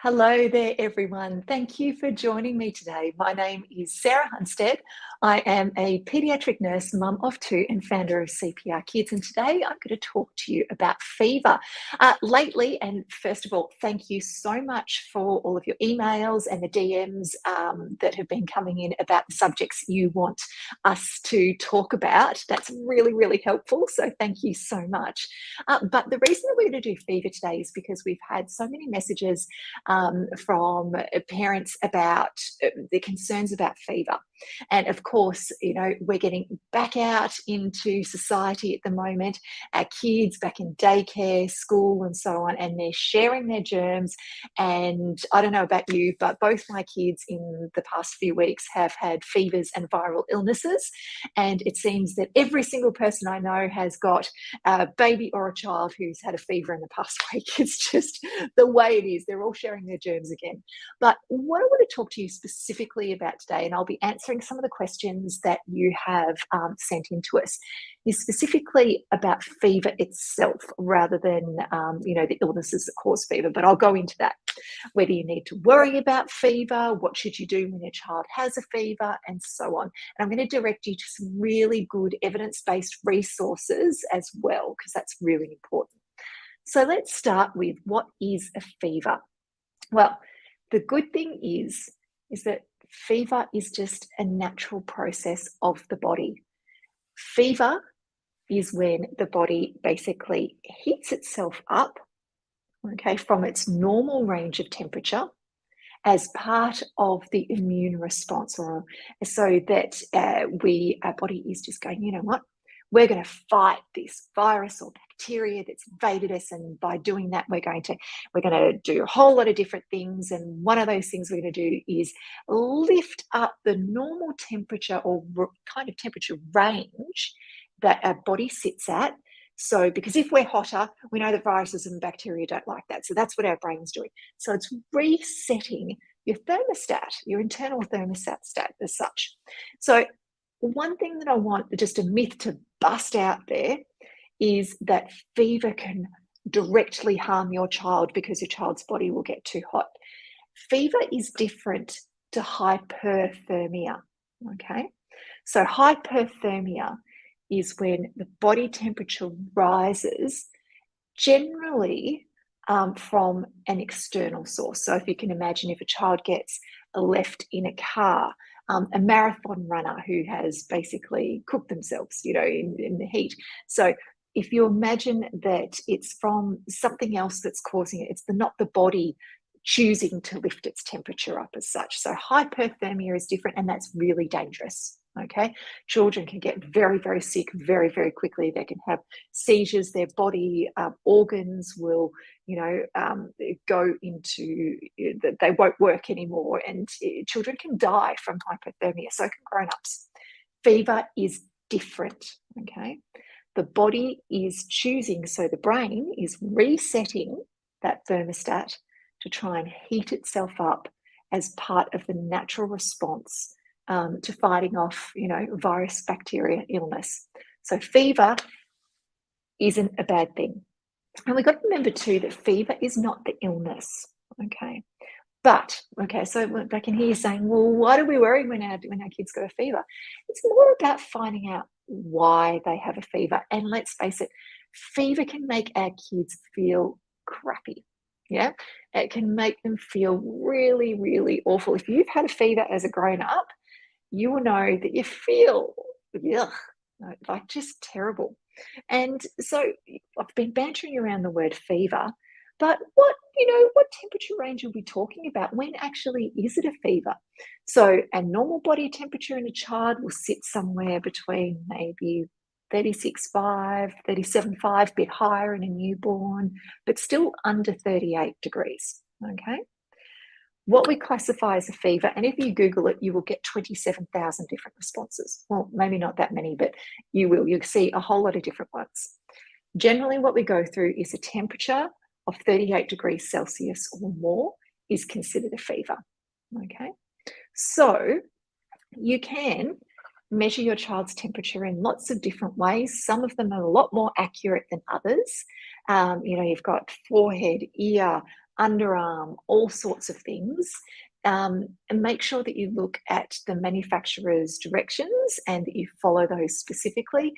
Hello there, everyone. Thank you for joining me today. My name is Sarah Hunstead. I am a paediatric nurse, mum of two, and founder of CPR Kids. And today I'm going to talk to you about fever. Lately, and first of all, thank you so much for all of your emails and the DMs that have been coming in about the subjects you want us to talk about. That's really, really helpful. So thank you so much. But the reason that we're going to do fever today is because we've had so many messages from parents about the concerns about fever. And of course, we're getting back out into society at the moment, our kids back in daycare, school, and so on, and they're sharing their germs. And I don't know about you, but both my kids in the past few weeks have had fevers and viral illnesses. And it seems that every single person I know has got a baby or a child who's had a fever in the past week. It's just the way it is. They're all sharing their germs again. But what I want to talk to you specifically about today, and I'll be answering some of the questions that you have sent in to us, is specifically about fever itself rather than, the illnesses that cause fever. But I'll go into that. Whether you need to worry about fever, what should you do when your child has a fever, and so on. And I'm going to direct you to some really good evidence-based resources as well, because that's really important. So let's start with, what is a fever? Well, the good thing is that fever is just a natural process of the body. Fever is when the body basically heats itself up, from its normal range of temperature as part of the immune response, or so that our body is just going, you know what? We're going to fight this virus or bacteria that's invaded us, and by doing that, we're going to do a whole lot of different things. And one of those things we're going to do is lift up the normal temperature or kind of temperature range that our body sits at. So, because if we're hotter, we know that viruses and bacteria don't like that. So that's what our brain's doing. So it's resetting your thermostat, your internal thermostat stat as such. So one thing that I want, just a myth to bust out there, is that fever can directly harm your child because your child's body will get too hot. Fever is different to hyperthermia, okay? So hyperthermia is when the body temperature rises, generally from an external source. So if you can imagine, if a child gets left in a car, a marathon runner who has basically cooked themselves, in the heat. So if you imagine that it's from something else that's causing it, it's not the body choosing to lift its temperature up as such. So hyperthermia is different, and that's really dangerous. Okay, children can get very, very sick very, very quickly. They can have seizures. Their body organs will, go into, they won't work anymore, and children can die from hypothermia. So can grown-ups. Fever is different. Okay, the body is choosing, so the brain is resetting that thermostat to try and heat itself up as part of the natural response to fighting off, virus, bacteria, illness. So fever isn't a bad thing. And we've got to remember too that fever is not the illness, okay? But, so I can hear you saying, well, why do we worry when our kids got a fever? It's more about finding out why they have a fever. And let's face it, fever can make our kids feel crappy. Yeah, it can make them feel really, really awful. If you've had a fever as a grown-up, you will know that you feel, like just terrible. And so I've been bantering around the word fever, but what temperature range are we talking about? When actually is it a fever? So a normal body temperature in a child will sit somewhere between maybe 36.5, 37.5, a bit higher in a newborn, but still under 38 degrees, okay? What we classify as a fever, and if you Google it, you will get 27,000 different responses. Well, maybe not that many, but you will. You'll see a whole lot of different ones. Generally, what we go through is a temperature of 38 degrees Celsius or more is considered a fever, okay? So you can measure your child's temperature in lots of different ways. Some of them are a lot more accurate than others. You've got forehead, ear, underarm, all sorts of things. And make sure that you look at the manufacturer's directions and that you follow those specifically.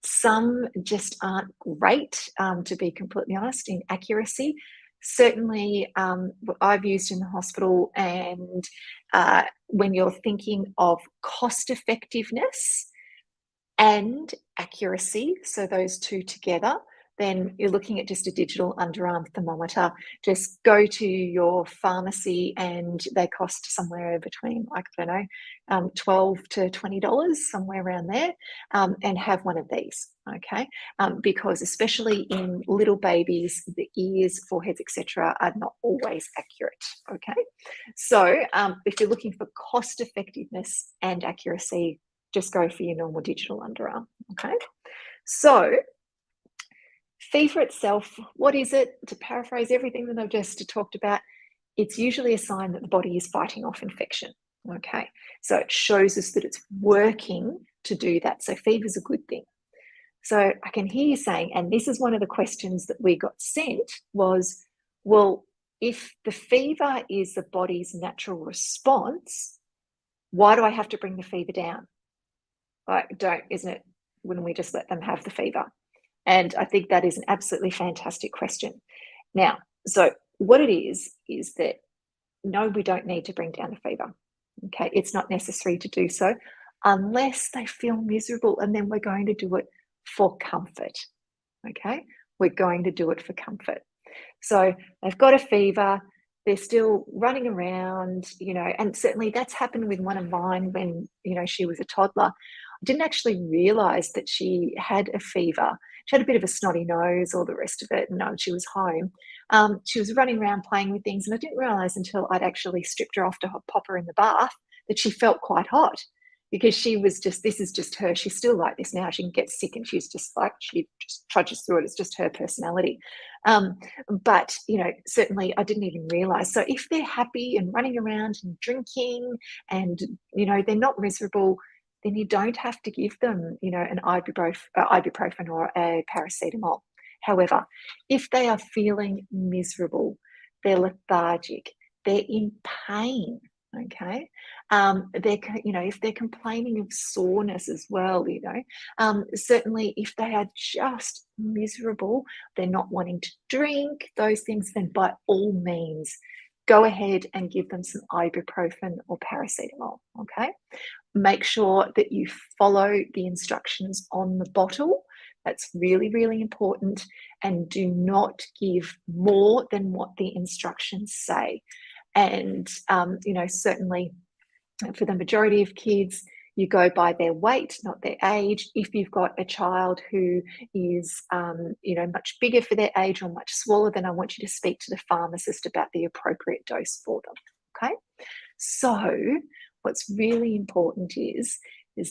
Some just aren't great, to be completely honest, in accuracy. Certainly, what I've used in the hospital, and when you're thinking of cost effectiveness and accuracy, so those two together, then you're looking at just a digital underarm thermometer. Just go to your pharmacy and they cost somewhere between, I don't know, $12 to $20, somewhere around there, and have one of these, okay? Because especially in little babies, the ears, foreheads, etc., are not always accurate, okay? So if you're looking for cost effectiveness and accuracy, just go for your normal digital underarm, okay? So fever itself, what is it? To paraphrase everything that I've just talked about, it's usually a sign that the body is fighting off infection, okay? So it shows us that it's working to do that. So fever is a good thing. So I can hear you saying, and this is one of the questions that we got sent was, well, if the fever is the body's natural response, why do I have to bring the fever down? Like, isn't it, wouldn't we just let them have the fever? And I think that is an absolutely fantastic question. Now, so what it is that no, we don't need to bring down the fever. Okay, it's not necessary to do so unless they feel miserable, and then we're going to do it for comfort. Okay, we're going to do it for comfort. So they've got a fever, they're still running around, and certainly that's happened with one of mine when, she was a toddler. I didn't actually realize that she had a fever. She had a bit of a snotty nose, all the rest of it, and she was home. She was running around playing with things, and I didn't realize until I'd actually stripped her off to pop her in the bath that she felt quite hot, because she was just, this is just her. She's still like this now. She can get sick and she's just like, she just trudges through it. It's just her personality. But, certainly I didn't even realize. So if they're happy and running around and drinking and, they're not miserable, then you don't have to give them, an ibuprofen or a paracetamol. However, if they are feeling miserable, they're lethargic, they're in pain, okay, if they're complaining of soreness as well, certainly if they are just miserable, they're not wanting to drink, those things, then by all means, go ahead and give them some ibuprofen or paracetamol, okay? Make sure that you follow the instructions on the bottle. That's really, really important. And do not give more than what the instructions say. And, certainly for the majority of kids, you go by their weight, not their age. If you've got a child who is, much bigger for their age or much smaller, then I want you to speak to the pharmacist about the appropriate dose for them, okay? So what's really important is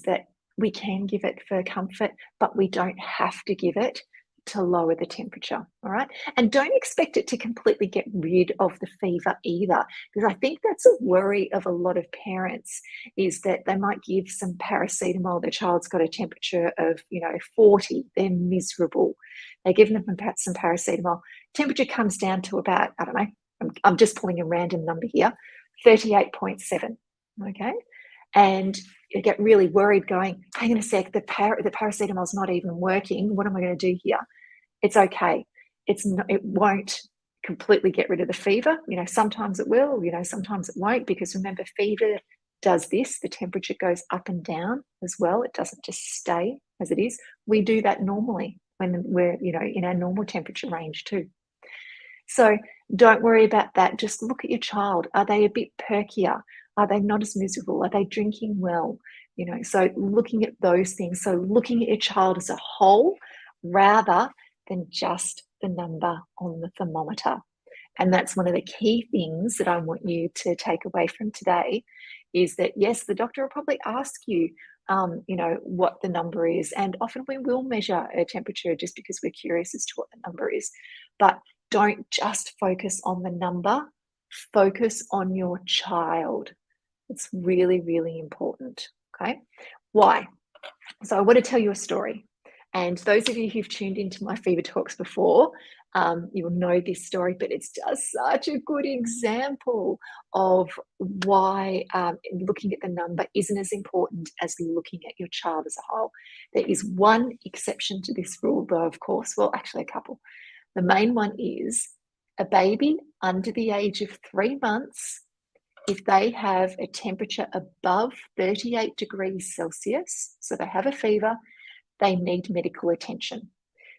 that we can give it for comfort, but we don't have to give it to lower the temperature, all right? And don't expect it to completely get rid of the fever either, because I think that's a worry of a lot of parents, is that they might give some paracetamol, their child's got a temperature of, 40, they're miserable. They give them some paracetamol, temperature comes down to about, I don't know, I'm just pulling a random number here, 38.7, okay? And you get really worried going, hang on a sec, the paracetamol's not even working. What am I going to do here? It's okay. It won't completely get rid of the fever. Sometimes it will, sometimes it won't, because remember, fever does this. The temperature goes up and down as well. It doesn't just stay as it is. We do that normally when we're, in our normal temperature range too. So don't worry about that. Just look at your child. Are they a bit perkier? Are they not as miserable? Are they drinking well? So looking at those things. So looking at your child as a whole rather than just the number on the thermometer. And that's one of the key things that I want you to take away from today, is that, yes, the doctor will probably ask you, what the number is. And often we will measure a temperature just because we're curious as to what the number is. But don't just focus on the number, focus on your child. It's really, really important, okay? Why? So I want to tell you a story. And those of you who've tuned into my fever talks before, you will know this story, but it's just such a good example of why looking at the number isn't as important as looking at your child as a whole. There is one exception to this rule, though, of course. Well, actually, a couple. The main one is a baby under the age of 3 months, if they have a temperature above 38 degrees Celsius, so they have a fever, they need medical attention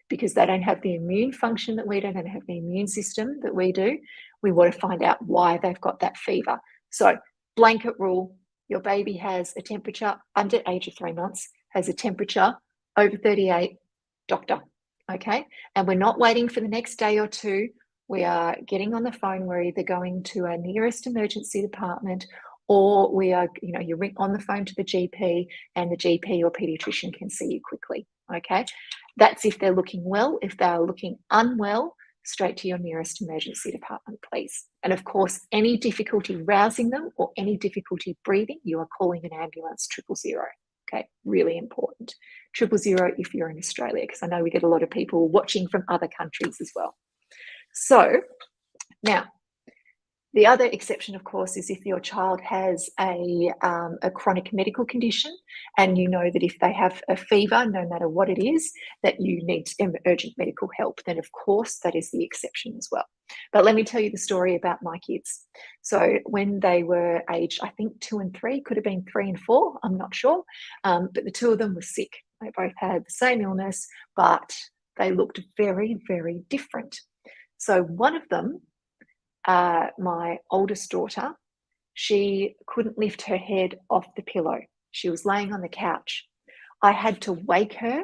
because they don't have the immune function that we do, they don't have the immune system that we do. We want to find out why they've got that fever. So, blanket rule, your baby has a temperature under age of 3 months, has a temperature over 38, doctor, okay? And we're not waiting for the next day or two. We are getting on the phone. We're either going to our nearest emergency department, or we are, you ring on the phone to the GP, and the GP or pediatrician can see you quickly, okay? That's if they're looking well. If they're looking unwell, straight to your nearest emergency department, please. And of course, any difficulty rousing them or any difficulty breathing, you are calling an ambulance, 000. Okay, really important. 000 if you're in Australia, because I know we get a lot of people watching from other countries as well. So now, the other exception, of course, is if your child has a chronic medical condition, and you know that if they have a fever, no matter what it is, that you need urgent medical help, then of course that is the exception as well. But let me tell you the story about my kids. So when they were aged, I think 2 and 3, could have been 3 and 4, I'm not sure, but the two of them were sick. They both had the same illness, but they looked very, very different. So one of them, my oldest daughter, she couldn't lift her head off the pillow. She was laying on the couch. I had to wake her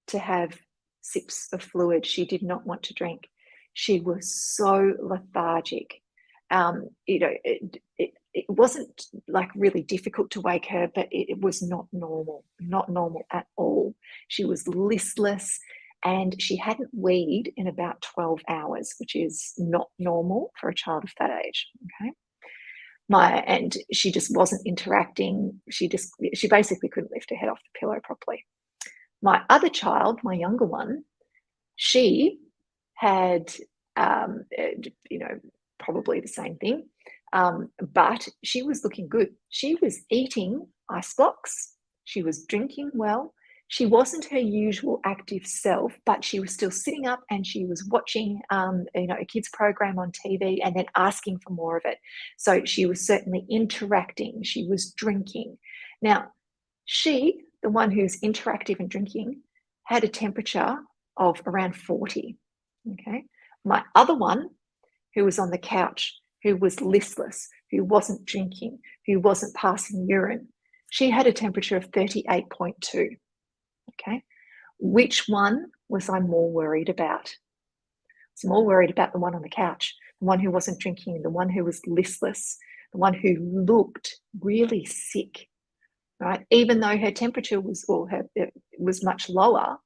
to have sips of fluid. She did not want to drink. She was so lethargic. It wasn't like really difficult to wake her, but it was not normal at all. She was listless, and she hadn't weed in about 12 hours, which is not normal for a child of that age, okay? And she just wasn't interacting. She basically couldn't lift her head off the pillow properly. My other child, my younger one, she had, probably the same thing, but she was looking good. She was eating ice blocks. She was drinking well. She wasn't her usual active self, but she was still sitting up and she was watching, a kids program on TV and then asking for more of it. So she was certainly interacting. She was drinking. Now, she, the one who's interactive and drinking, had a temperature of around 40. Okay. My other one, who was on the couch, who was listless, who wasn't drinking, who wasn't passing urine, she had a temperature of 38.2. Okay, which one was I more worried about? I was more worried about the one on the couch, the one who wasn't drinking, the one who was listless, the one who looked really sick, right? Even though her temperature was much lower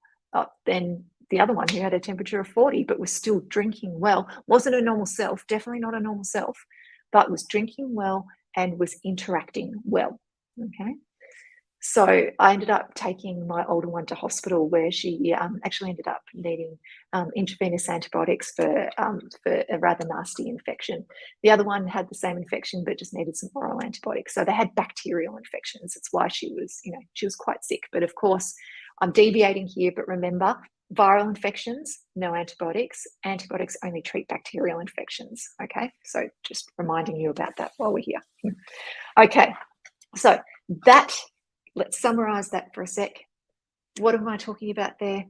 than the other one who had a temperature of 40, but was still drinking well. Wasn't a normal self, definitely not a normal self, but was drinking well and was interacting well. Okay. So I ended up taking my older one to hospital, where she actually ended up needing intravenous antibiotics for a rather nasty infection. The other one had the same infection but just needed some oral antibiotics. So they had bacterial infections. That's why she was quite sick. But of course, I'm deviating here, but remember, viral infections, no antibiotics. Antibiotics only treat bacterial infections, okay? So just reminding you about that while we're here. Okay, so let's summarize that for a sec. What am I talking about there?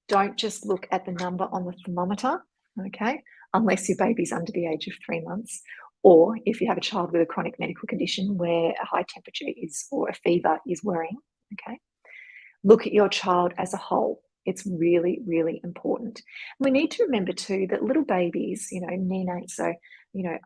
Don't just look at the number on the thermometer, okay? Unless your baby's under the age of 3 months, or if you have a child with a chronic medical condition where a high temperature or a fever is worrying, okay? Look at your child as a whole. It's really, really important. We need to remember too that little babies, neonates, so,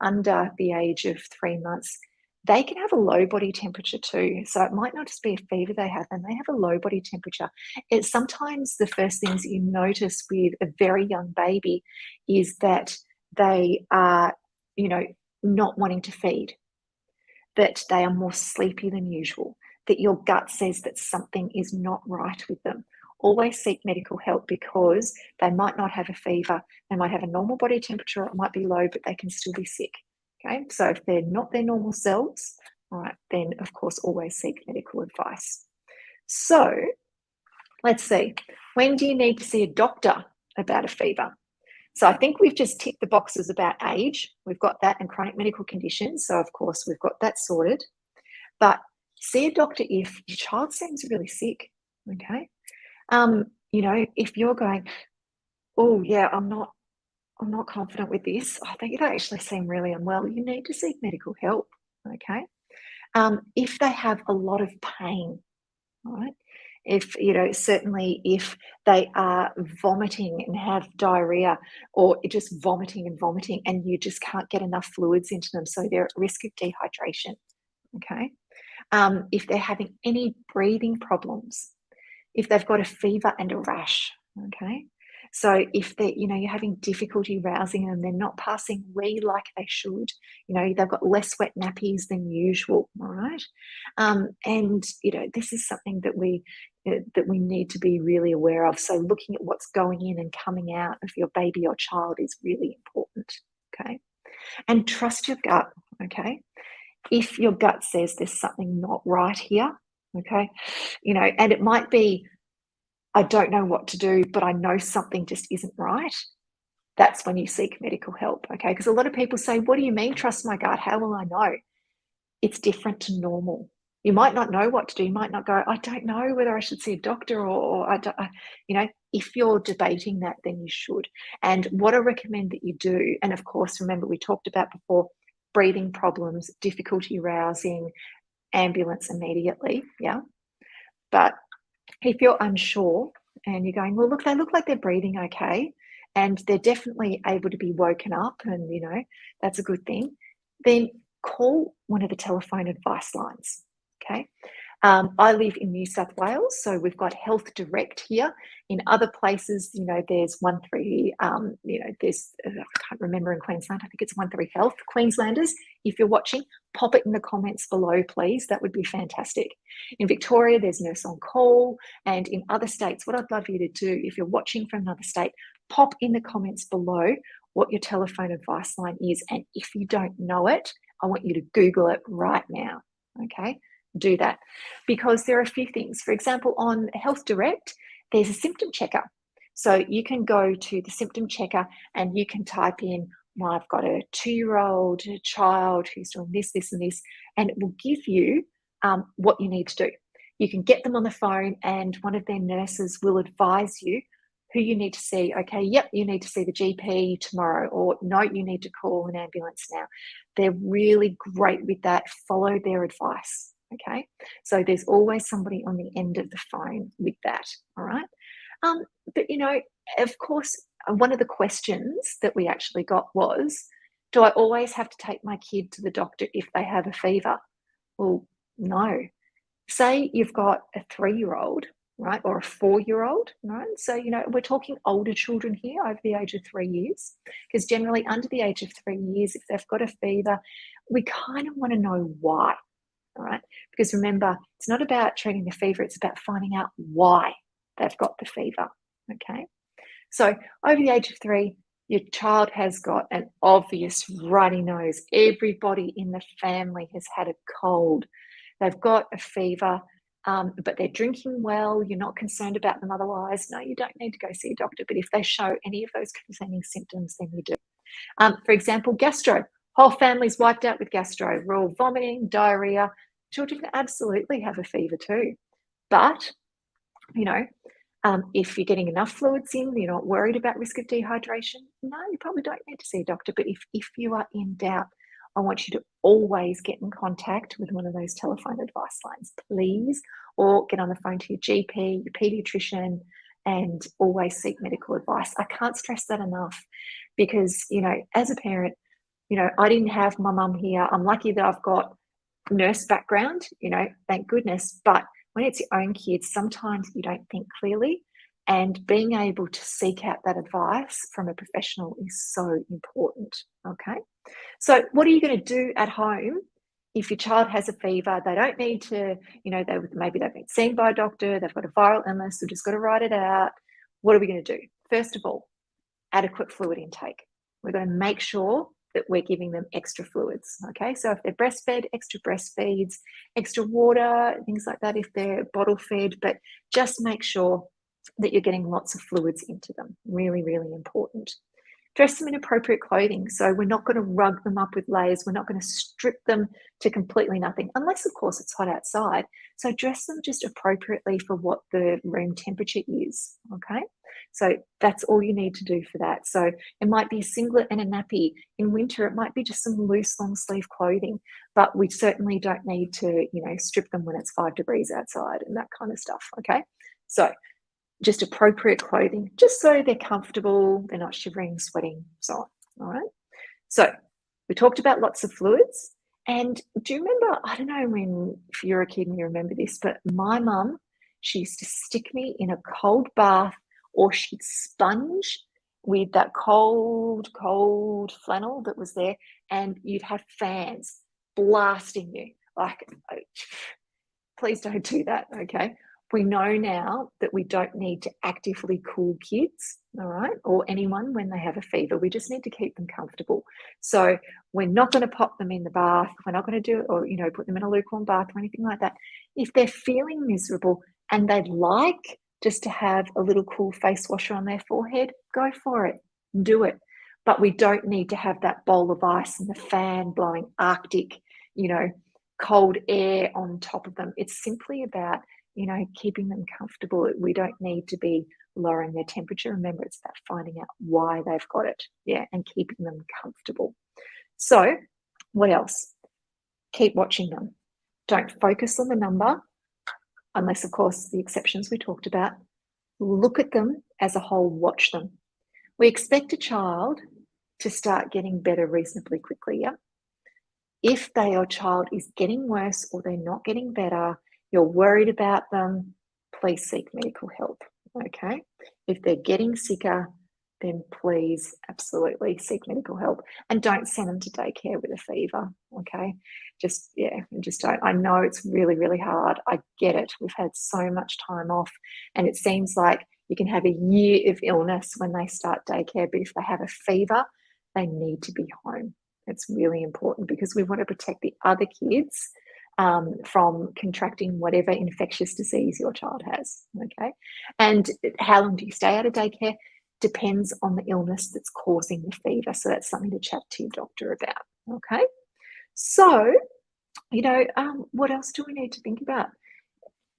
under the age of 3 months, they can have a low body temperature too. So it might not just be a fever they have, they may have a low body temperature. It's sometimes the first things that you notice with a very young baby is that they are, not wanting to feed, that they are more sleepy than usual, that your gut says that something is not right with them, always seek medical help because they might not have a fever. They might have a normal body temperature, it might be low, but they can still be sick. Okay, so if they're not their normal selves, all right, then of course always seek medical advice. So let's see, when do you need to see a doctor about a fever? So I think we've just ticked the boxes about age. We've got that, and chronic medical conditions. So of course we've got that sorted. But see a doctor if your child seems really sick. Okay. If you're going, oh yeah, I'm not confident with this. I think they actually seem really unwell. You need to seek medical help. Okay. If they have a lot of pain, right? If, certainly if they are vomiting and have diarrhea, or just vomiting and vomiting, and you just can't get enough fluids into them, so they're at risk of dehydration. Okay. If they're having any breathing problems, if they've got a fever and a rash, okay? So if you're having difficulty rousing them, they're not passing wee like they should, they've got less wet nappies than usual, all right? And, this is something that we need to be really aware of. So looking at what's going in and coming out of your baby or child is really important, okay? And trust your gut, okay? If your gut says there's something not right here, okay, and it might be, I don't know what to do, but I know something just isn't right. That's when you seek medical help, okay? Because a lot of people say, what do you mean, trust my gut? How will I know? It's different to normal. You might not know what to do. You might not go, I don't know whether I should see a doctor, or I don't, if you're debating that, then you should. And what I recommend that you do, and of course, remember we talked about before, breathing problems, difficulty rousing, ambulance immediately, yeah? But if you're unsure and you're going, well, look, they look like they're breathing okay, and they're definitely able to be woken up, and, that's a good thing, then call one of the telephone advice lines, okay? I live in New South Wales, so we've got Health Direct here. In other places, there's 13, there's, I can't remember in Queensland, I think it's 13 Health. Queenslanders, if you're watching, pop it in the comments below, please. That would be fantastic. In Victoria, there's Nurse on Call, and in other states, what I'd love you to do, if you're watching from another state, pop in the comments below what your telephone advice line is, and if you don't know it, I want you to Google it right now, okay? Do that, because there are a few things. For example, on Health Direct, there's a symptom checker. So you can go to the symptom checker and you can type in, well, I've got a 2-year-old child who's doing this, this, and this, and it will give you what you need to do. You can get them on the phone and one of their nurses will advise you who you need to see. Okay, yep, you need to see the GP tomorrow, or no, you need to call an ambulance now. They're really great with that. Follow their advice. Okay, so there's always somebody on the end of the phone with that, all right? But, of course, one of the questions that we actually got was, do I always have to take my kid to the doctor if they have a fever? Well, no. Say you've got a 3-year-old, right, or a 4-year-old, right? So, we're talking older children here over the age of 3 years, because generally under the age of 3 years, if they've got a fever, we kind of want to know why. All right, because remember, it's not about treating the fever, it's about finding out why they've got the fever, okay? So over the age of 3, your child has got an obvious runny nose. Everybody in the family has had a cold. They've got a fever, but they're drinking well. You're not concerned about them otherwise. No, you don't need to go see a doctor, but if they show any of those concerning symptoms, then you do. For example, gastro. Whole family's wiped out with gastro. We're all vomiting, diarrhea. Children can absolutely have a fever too. But, if you're getting enough fluids in, you're not worried about risk of dehydration, no, you probably don't need to see a doctor. But if you are in doubt, I want you to always get in contact with one of those telephone advice lines, please, or get on the phone to your GP, your paediatrician, and always seek medical advice. I can't stress that enough because, as a parent, I didn't have my mum here. I'm lucky that I've got nurse background, thank goodness. But when it's your own kids, sometimes you don't think clearly, and being able to seek out that advice from a professional is so important, okay? So what are you going to do at home If your child has a fever, they don't need to, maybe they've been seen by a doctor, they've got a viral illness, they've just got to write it out. What are we going to do? First of all, adequate fluid intake. We're going to make sure that we're giving them extra fluids, okay? So if they're breastfed, extra breastfeeds, extra water, things like that if they're bottle fed, but just make sure that you're getting lots of fluids into them. Really, really important. Dress them in appropriate clothing. So we're not going to rug them up with layers. We're not going to strip them to completely nothing, unless, of course, it's hot outside. So dress them just appropriately for what the room temperature is, okay? So that's all you need to do for that. So it might be a singlet and a nappy. In winter, it might be just some loose long sleeve clothing, but we certainly don't need to, strip them when it's 5 degrees outside and that kind of stuff, okay? So just appropriate clothing, just so they're comfortable, they're not shivering, sweating, so on, all right? So we talked about lots of fluids. And do you remember, I don't know if you're a kid and you remember this, but my mum, she used to stick me in a cold bath, or she'd sponge with that cold flannel that was there, and you'd have fans blasting you. Like, please don't do that, okay? We know now that we don't need to actively cool kids, all right, or anyone when they have a fever. We just need to keep them comfortable. So we're not going to pop them in the bath. We're not going to do it, or, put them in a lukewarm bath or anything like that. If they're feeling miserable and they'd like just to have a little cool face washer on their forehead, go for it, do it. But we don't need to have that bowl of ice and the fan blowing Arctic, cold air on top of them. It's simply about keeping them comfortable. We don't need to be lowering their temperature. Remember, it's about finding out why they've got it, and keeping them comfortable. So what else? Keep watching them. Don't focus on the number, unless, of course, the exceptions we talked about. Look at them as a whole, watch them. We expect a child to start getting better reasonably quickly, If your child is getting worse or they're not getting better, you're worried about them, please seek medical help, okay? If they're getting sicker, then please absolutely seek medical help, and don't send them to daycare with a fever, okay? Just don't. I know it's really, really hard. I get it. We've had so much time off, and it seems like you can have a year of illness when they start daycare, but if they have a fever, they need to be home. It's really important because we want to protect the other kids from contracting whatever infectious disease your child has, okay? And how long do you stay out of daycare depends on the illness that's causing the fever. So that's something to chat to your doctor about, okay? So, what else do we need to think about?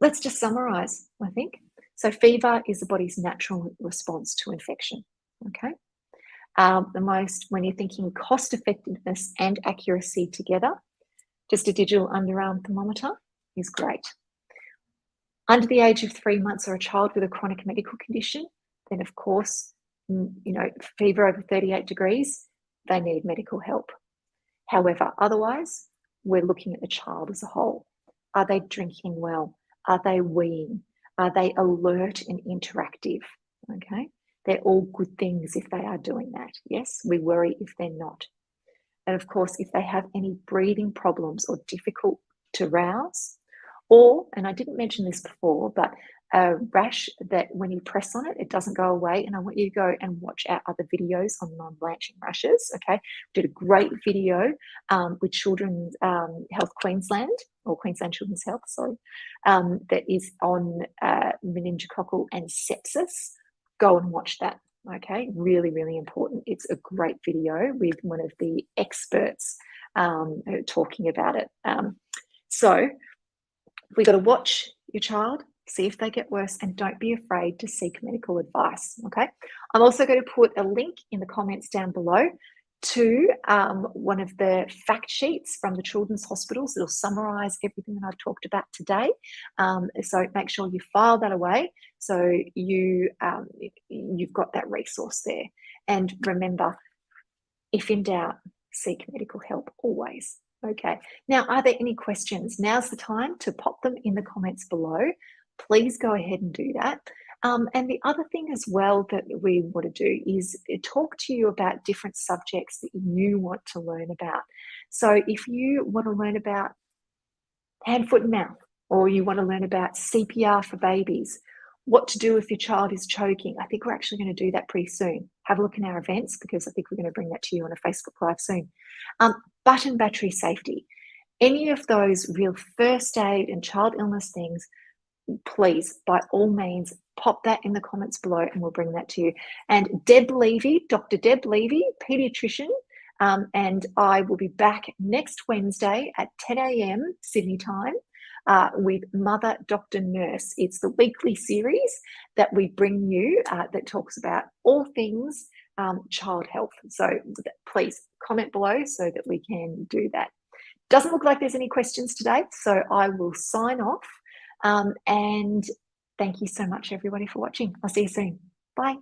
Let's just summarize, I think. So fever is the body's natural response to infection, okay? When you're thinking cost effectiveness and accuracy together, just a digital underarm thermometer is great. Under the age of 3 months or a child with a chronic medical condition, then of course, fever over 38 degrees, they need medical help. However, otherwise, we're looking at the child as a whole. Are they drinking well? Are they weeing? Are they alert and interactive? Okay, they're all good things if they are doing that. Yes, we worry if they're not. And of course, if they have any breathing problems or difficult to rouse, or, and I didn't mention this before, but a rash that when you press on it, it doesn't go away. And I want you to go and watch our other videos on non-blanching rashes, okay? We did a great video with Children's Health Queensland, or Queensland Children's Health, sorry, that is on meningococcal and sepsis. Go and watch that, okay? Really, really important. It's a great video with one of the experts talking about it. So we've got to watch your child, see if they get worse, and don't be afraid to seek medical advice, okay? I'm also going to put a link in the comments down below to one of the fact sheets from the children's hospitals that'll summarise everything that I've talked about today. So make sure you file that away so you've got that resource there. And remember, if in doubt, seek medical help always. Okay, now are there any questions? Now's the time to pop them in the comments below. Please go ahead and do that. And the other thing as well that we want to do is talk to you about different subjects that you want to learn about. So if you want to learn about hand, foot, and mouth, or you want to learn about CPR for babies, what to do if your child is choking. I think we're actually going to do that pretty soon. Have a look in our events because I think we're going to bring that to you on a Facebook Live soon. Button battery safety. Any of those real first aid and child illness things, please, by all means, pop that in the comments below and we'll bring that to you. And Deb Levy, Dr. Deb Levy, paediatrician, and I will be back next Wednesday at 10 a.m. Sydney time with Mother Doctor Nurse. It's the weekly series that we bring you that talks about all things child health. So please comment below so that we can do that. Doesn't look like there's any questions today, so I will sign off. And thank you so much, everybody, for watching. I'll see you soon. Bye.